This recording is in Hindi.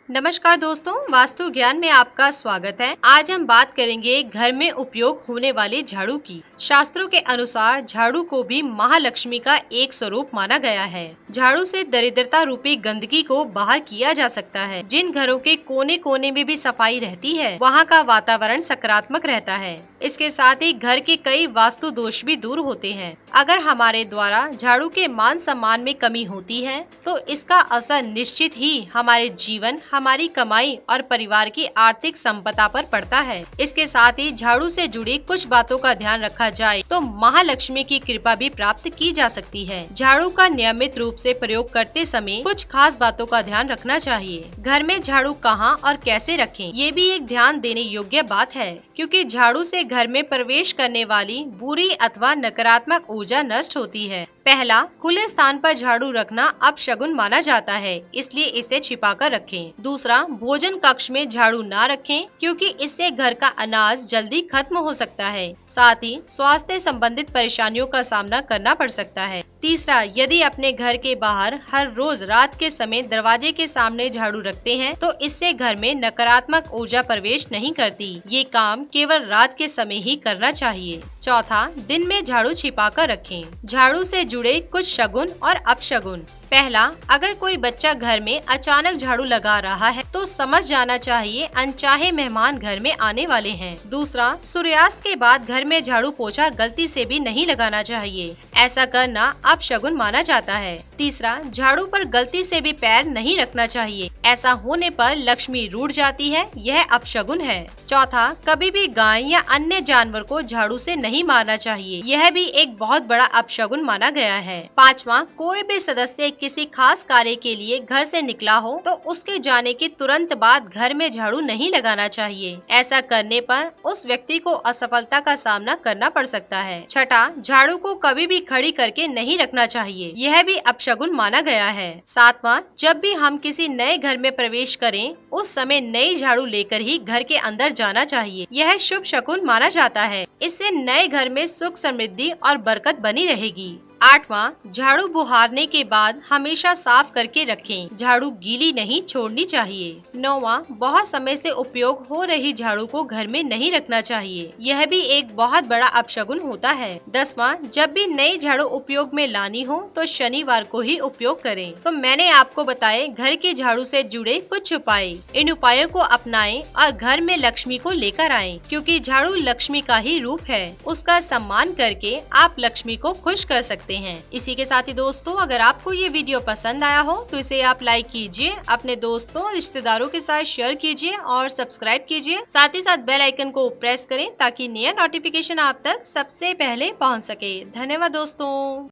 नमस्कार दोस्तों, वास्तु ज्ञान में आपका स्वागत है। आज हम बात करेंगे घर में उपयोग होने वाले झाड़ू की। शास्त्रों के अनुसार झाड़ू को भी महालक्ष्मी का एक स्वरूप माना गया है। झाड़ू से दरिद्रता रूपी गंदगी को बाहर किया जा सकता है। जिन घरों के कोने कोने में भी सफाई रहती है, वहाँ का वातावरण सकारात्मक रहता है। इसके साथ ही घर के कई वास्तु दोष भी दूर होते हैं। अगर हमारे द्वारा झाड़ू के मान सम्मान में कमी होती है, तो इसका असर निश्चित ही हमारे जीवन, हमारी कमाई और परिवार की आर्थिक संपदा पर पड़ता है। इसके साथ ही झाड़ू से जुड़ी कुछ बातों का ध्यान रखा जाए तो महालक्ष्मी की कृपा भी प्राप्त की जा सकती है। झाड़ू का नियमित रूप से प्रयोग करते समय कुछ खास बातों का ध्यान रखना चाहिए। घर में झाड़ू कहाँ और कैसे रखें, ये भी एक ध्यान देने योग्य बात है, क्योंकि झाड़ू से घर में प्रवेश करने वाली बुरी अथवा नकारात्मक ऊर्जा नष्ट होती है। पहला, खुले स्थान पर झाड़ू रखना अपशगुन माना जाता है, इसलिए इसे छिपा कर रखें। दूसरा, भोजन कक्ष में झाड़ू ना रखें, क्योंकि इससे घर का अनाज जल्दी खत्म हो सकता है। साथ ही स्वास्थ्य संबंधित परेशानियों का सामना करना पड़ सकता है। तीसरा, यदि अपने घर के बाहर हर रोज रात के समय दरवाजे के सामने झाड़ू रखते हैं, तो इससे घर में नकारात्मक ऊर्जा प्रवेश नहीं करती। ये काम केवल रात के समय ही करना चाहिए। चौथा, दिन में झाड़ू छिपा कर रखें। झाड़ू से जुड़े कुछ शगुन और अपशगुन। पहला, अगर कोई बच्चा घर में अचानक झाड़ू लगा रहा है, तो समझ जाना चाहिए अनचाहे मेहमान घर में आने वाले हैं। दूसरा, सूर्यास्त के बाद घर में झाड़ू पोछा गलती से भी नहीं लगाना चाहिए। ऐसा करना अपशगुन माना जाता है। तीसरा, झाड़ू पर गलती से भी पैर नहीं रखना चाहिए। ऐसा होने पर लक्ष्मी रूठ जाती है, यह अपशगुन है। चौथा, कभी भी गाय या अन्य जानवर को झाड़ू से नहीं मारना चाहिए, यह भी एक बहुत बड़ा अपशगुन माना गया है। पांचवा, कोई भी सदस्य किसी खास कार्य के लिए घर से निकला हो, तो उसके जाने के तुरंत बाद घर में झाड़ू नहीं लगाना चाहिए। ऐसा करने पर उस व्यक्ति को असफलता का सामना करना पड़ सकता है। छठा, झाड़ू को कभी भी खड़ी करके नहीं रखना चाहिए, यह भी अपशगुन माना गया है। सातवां, जब भी हम किसी नए घर में प्रवेश करें, उस समय नई झाड़ू लेकर ही घर के अंदर जाना चाहिए, यह शुभ शकुन माना जाता है। इससे नए घर में सुख, समृद्धि और बरकत बनी रहेगी। आठवां, झाड़ू बुहारने के बाद हमेशा साफ करके रखें। झाड़ू गीली नहीं छोड़नी चाहिए। नौवां, बहुत समय से उपयोग हो रही झाड़ू को घर में नहीं रखना चाहिए, यह भी एक बहुत बड़ा अपशगुन होता है। 10वां, जब भी नई झाड़ू उपयोग में लानी हो, तो शनिवार को ही उपयोग करें। तो मैंने आपको बताए घर के झाड़ू से जुड़े कुछ उपाय। इन उपायों को अपनाएं और घर में लक्ष्मी को लेकर आएं, क्योंकि झाड़ू लक्ष्मी का ही रूप है। उसका सम्मान करके आप लक्ष्मी को खुश कर सकते हैं। इसी के साथ ही दोस्तों, अगर आपको ये वीडियो पसंद आया हो, तो इसे आप लाइक कीजिए, अपने दोस्तों और रिश्तेदारों के साथ शेयर कीजिए और सब्सक्राइब कीजिए। साथ ही साथ बेल आइकन को प्रेस करें, ताकि नया नोटिफिकेशन आप तक सबसे पहले पहुंच सके। धन्यवाद दोस्तों।